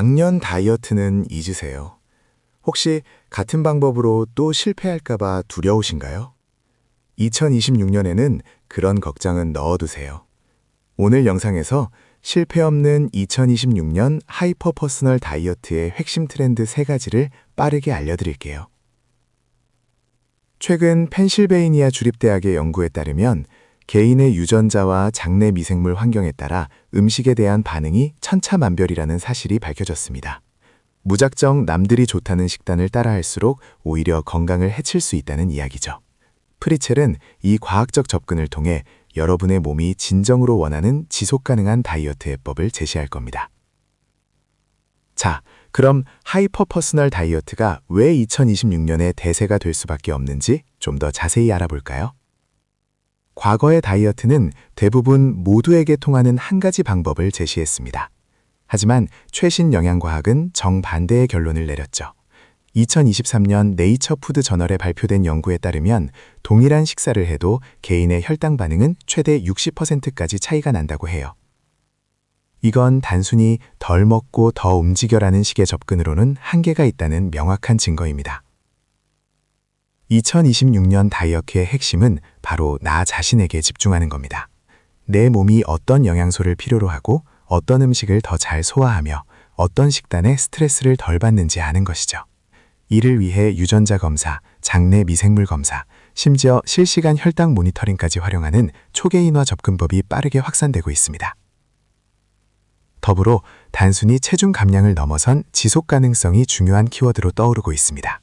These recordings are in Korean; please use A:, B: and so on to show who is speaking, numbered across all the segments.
A: 작년 다이어트는 잊으세요. 혹시 같은 방법으로 또 실패할까봐 두려우신가요? 2026년에는 그런 걱정은 넣어두세요. 오늘 영상에서 실패 없는 2026년 하이퍼 퍼스널 다이어트의 핵심 트렌드 3가지를 빠르게 알려드릴게요. 최근 펜실베이니아 주립대학의 연구에 따르면 개인의 유전자와 장내 미생물 환경에 따라 음식에 대한 반응이 천차만별이라는 사실이 밝혀졌습니다. 무작정 남들이 좋다는 식단을 따라할수록 오히려 건강을 해칠 수 있다는 이야기죠. 프리첼은 이 과학적 접근을 통해 여러분의 몸이 진정으로 원하는 지속가능한 다이어트 해법을 제시할 겁니다. 자, 그럼 하이퍼 퍼스널 다이어트가 왜 2026년의 대세가 될 수밖에 없는지 좀 더 자세히 알아볼까요? 과거의 다이어트는 대부분 모두에게 통하는 한 가지 방법을 제시했습니다. 하지만 최신 영양과학은 정반대의 결론을 내렸죠. 2023년 네이처 푸드 저널에 발표된 연구에 따르면 동일한 식사를 해도 개인의 혈당 반응은 최대 60%까지 차이가 난다고 해요. 이건 단순히 덜 먹고 더 움직여라는 식의 접근으로는 한계가 있다는 명확한 증거입니다. 2026년 다이어트의 핵심은 바로 나 자신에게 집중하는 겁니다. 내 몸이 어떤 영양소를 필요로 하고 어떤 음식을 더 잘 소화하며 어떤 식단에 스트레스를 덜 받는지 아는 것이죠. 이를 위해 유전자 검사, 장내 미생물 검사, 심지어 실시간 혈당 모니터링까지 활용하는 초개인화 접근법이 빠르게 확산되고 있습니다. 더불어 단순히 체중 감량을 넘어선 지속 가능성이 중요한 키워드로 떠오르고 있습니다.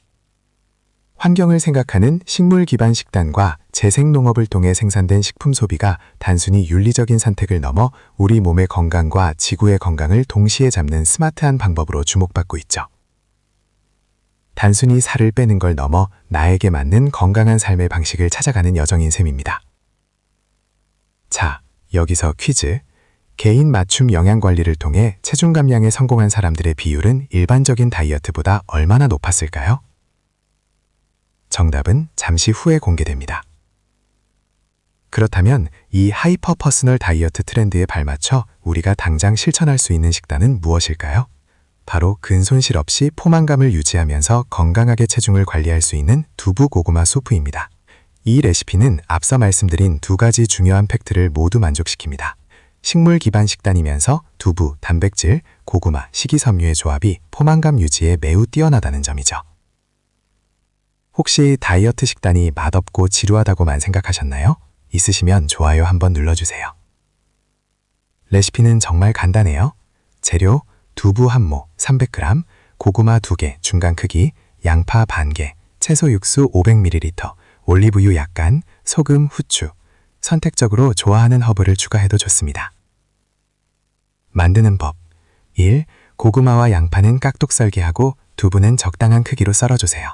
A: 환경을 생각하는 식물 기반 식단과 재생 농업을 통해 생산된 식품 소비가 단순히 윤리적인 선택을 넘어 우리 몸의 건강과 지구의 건강을 동시에 잡는 스마트한 방법으로 주목받고 있죠. 단순히 살을 빼는 걸 넘어 나에게 맞는 건강한 삶의 방식을 찾아가는 여정인 셈입니다. 자, 여기서 퀴즈. 개인 맞춤 영양 관리를 통해 체중 감량에 성공한 사람들의 비율은 일반적인 다이어트보다 얼마나 높았을까요? 정답은 잠시 후에 공개됩니다. 그렇다면 이 하이퍼 퍼스널 다이어트 트렌드에 발맞춰 우리가 당장 실천할 수 있는 식단은 무엇일까요? 바로 근손실 없이 포만감을 유지하면서 건강하게 체중을 관리할 수 있는 두부 고구마 수프입니다. 이 레시피는 앞서 말씀드린 2가지 중요한 팩트를 모두 만족시킵니다. 식물 기반 식단이면서 두부, 단백질, 고구마, 식이섬유의 조합이 포만감 유지에 매우 뛰어나다는 점이죠. 혹시 다이어트 식단이 맛없고 지루하다고만 생각하셨나요? 있으시면 좋아요 한번 눌러주세요. 레시피는 정말 간단해요. 재료 두부 1모 300g, 고구마 2개 중간 크기, 양파 반개, 채소 육수 500ml, 올리브유 약간, 소금, 후추. 선택적으로 좋아하는 허브를 추가해도 좋습니다. 만드는 법 1. 고구마와 양파는 깍둑 썰기하고 두부는 적당한 크기로 썰어주세요.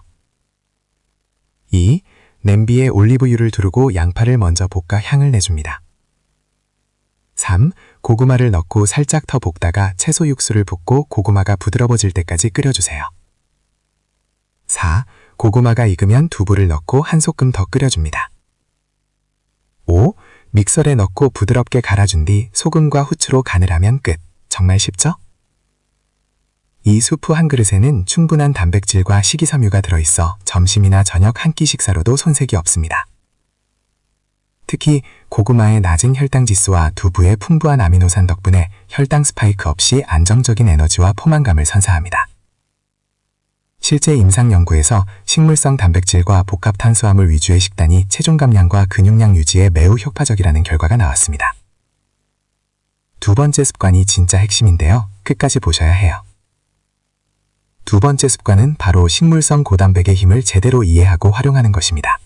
A: 2. 냄비에 올리브유를 두르고 양파를 먼저 볶아 향을 내줍니다. 3. 고구마를 넣고 살짝 더 볶다가 채소 육수를 붓고 고구마가 부드러워질 때까지 끓여주세요. 4. 고구마가 익으면 두부를 넣고 한 소끔 더 끓여줍니다. 5. 믹서에 넣고 부드럽게 갈아준 뒤 소금과 후추로 간을 하면 끝. 정말 쉽죠? 이 수프 한 그릇에는 충분한 단백질과 식이섬유가 들어있어 점심이나 저녁 한 끼 식사로도 손색이 없습니다. 특히 고구마의 낮은 혈당 지수와 두부의 풍부한 아미노산 덕분에 혈당 스파이크 없이 안정적인 에너지와 포만감을 선사합니다. 실제 임상 연구에서 식물성 단백질과 복합 탄수화물 위주의 식단이 체중 감량과 근육량 유지에 매우 효과적이라는 결과가 나왔습니다. 2번째 습관이 진짜 핵심인데요. 끝까지 보셔야 해요. 2번째 습관은 바로 식물성 고단백의 힘을 제대로 이해하고 활용하는 것입니다.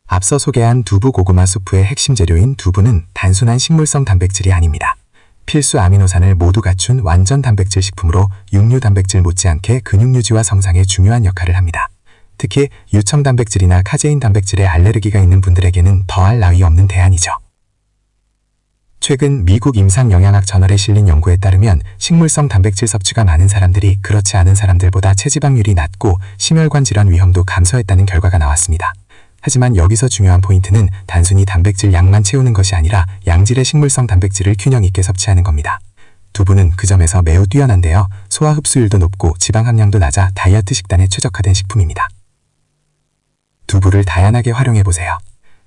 A: 앞서 소개한 두부 고구마 수프의 핵심 재료인 두부는 단순한 식물성 단백질이 아닙니다. 필수 아미노산을 모두 갖춘 완전 단백질 식품으로 육류 단백질 못지않게 근육 유지와 성장에 중요한 역할을 합니다. 특히 유청 단백질이나 카제인 단백질에 알레르기가 있는 분들에게는 더할 나위 없는 대안이죠. 최근 미국 임상영양학 저널에 실린 연구에 따르면 식물성 단백질 섭취가 많은 사람들이 그렇지 않은 사람들보다 체지방률이 낮고 심혈관 질환 위험도 감소했다는 결과가 나왔습니다. 하지만 여기서 중요한 포인트는 단순히 단백질 양만 채우는 것이 아니라 양질의 식물성 단백질을 균형 있게 섭취하는 겁니다.
B: 두부는 그 점에서 매우 뛰어난데요. 소화 흡수율도 높고 지방 함량도 낮아 다이어트 식단에 최적화된 식품입니다. 두부를 다양하게 활용해보세요.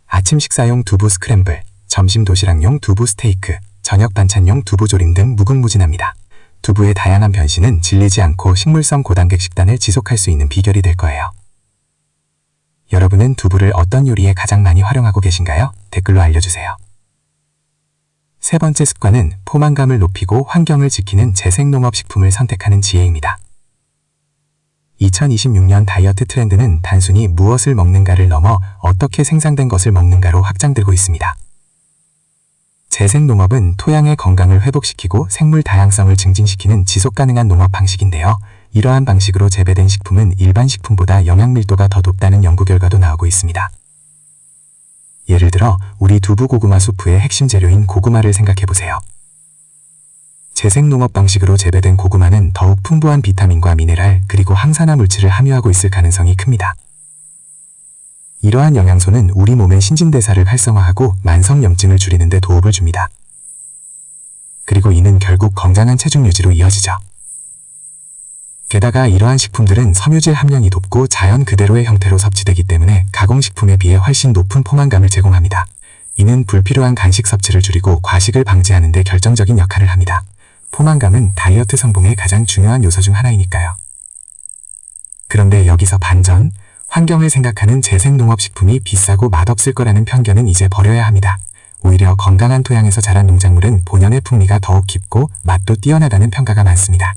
B: 아침 식사용 두부 스크램블, 점심 도시락용 두부 스테이크, 저녁 반찬용 두부 조림 등 무궁무진합니다. 두부의 다양한 변신은 질리지 않고 식물성 고단백 식단을 지속할 수 있는 비결이 될 거예요. 여러분은 두부를 어떤 요리에 가장 많이 활용하고 계신가요? 댓글로 알려주세요. 세 번째 습관은 포만감을 높이고 환경을 지키는 재생농업식품을 선택하는 지혜입니다. 2026년 다이어트 트렌드는 단순히 무엇을 먹는가를 넘어 어떻게 생산된 것을 먹는가로 확장되고 있습니다. 재생농업은 토양의 건강을 회복시키고 생물 다양성을 증진시키는 지속가능한 농업 방식인데요. 이러한 방식으로 재배된 식품은 일반 식품보다 영양 밀도가 더 높다는 연구 결과도 나오고 있습니다. 예를 들어 우리 두부 고구마 수프의 핵심 재료인 고구마를 생각해보세요. 재생농업 방식으로 재배된 고구마는 더욱 풍부한 비타민과 미네랄 그리고 항산화 물질을 함유하고 있을 가능성이 큽니다. 이러한 영양소는 우리 몸의 신진대사를 활성화하고 만성염증을 줄이는 데 도움을 줍니다. 그리고 이는 결국 건강한 체중 유지로 이어지죠. 게다가 이러한 식품들은 섬유질 함량이 높고 자연 그대로의 형태로 섭취되기 때문에 가공식품에 비해 훨씬 높은 포만감을 제공합니다. 이는 불필요한 간식 섭취를 줄이고 과식을 방지하는 데 결정적인 역할을 합니다. 포만감은 다이어트 성공의 가장 중요한 요소 중 하나이니까요. 그런데 여기서 반전, 환경을 생각하는 재생농업식품이 비싸고 맛없을 거라는 편견은 이제 버려야 합니다. 오히려 건강한 토양에서 자란 농작물은 본연의 풍미가 더욱 깊고 맛도 뛰어나다는 평가가 많습니다.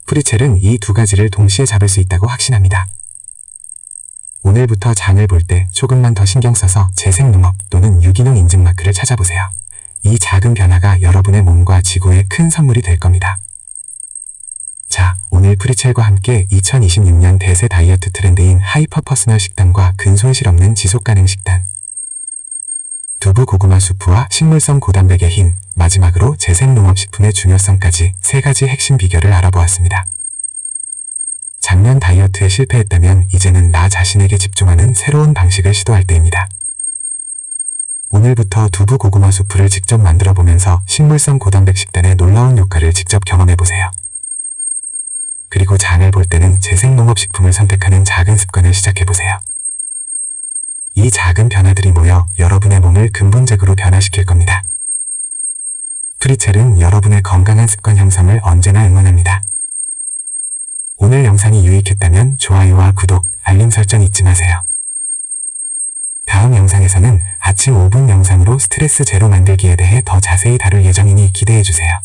B: 프리첼은 이 두 가지를 동시에 잡을 수 있다고 확신합니다. 오늘부터 장을 볼 때 조금만 더 신경 써서 재생농업 또는 유기농 인증 마크를 찾아보세요. 이 작은 변화가 여러분의 몸과 지구에 큰 선물이 될 겁니다. 자, 오늘 프리첼과 함께 2026년 대세 다이어트 트렌드인 하이퍼 퍼스널 식단과 근손실 없는 지속가능 식단, 두부 고구마 수프와 식물성 고단백의 힘, 마지막으로 재생농업식품의 중요성까지 세 가지 핵심 비결을 알아보았습니다. 작년 다이어트에 실패했다면 이제는 나 자신에게 집중하는 새로운 방식을 시도할 때입니다. 오늘부터 두부 고구마 수프를 직접 만들어 보면서 식물성 고단백 식단의 놀라운 효과를 직접 경험해보세요. 그리고 장을 볼 때는 재생농업식품을 선택하는 작은 습관을 시작해보세요. 이 작은 변화들이 모여 여러분의 몸을 근본적으로 변화시킬 겁니다. 프리첼은 여러분의 건강한 습관 형성을 언제나 응원합니다. 오늘 영상이 유익했다면 좋아요와 구독, 알림 설정 잊지 마세요. 다음 영상에서는 아침 5분 영상으로 스트레스 제로 만들기에 대해 더 자세히 다룰 예정이니 기대해주세요.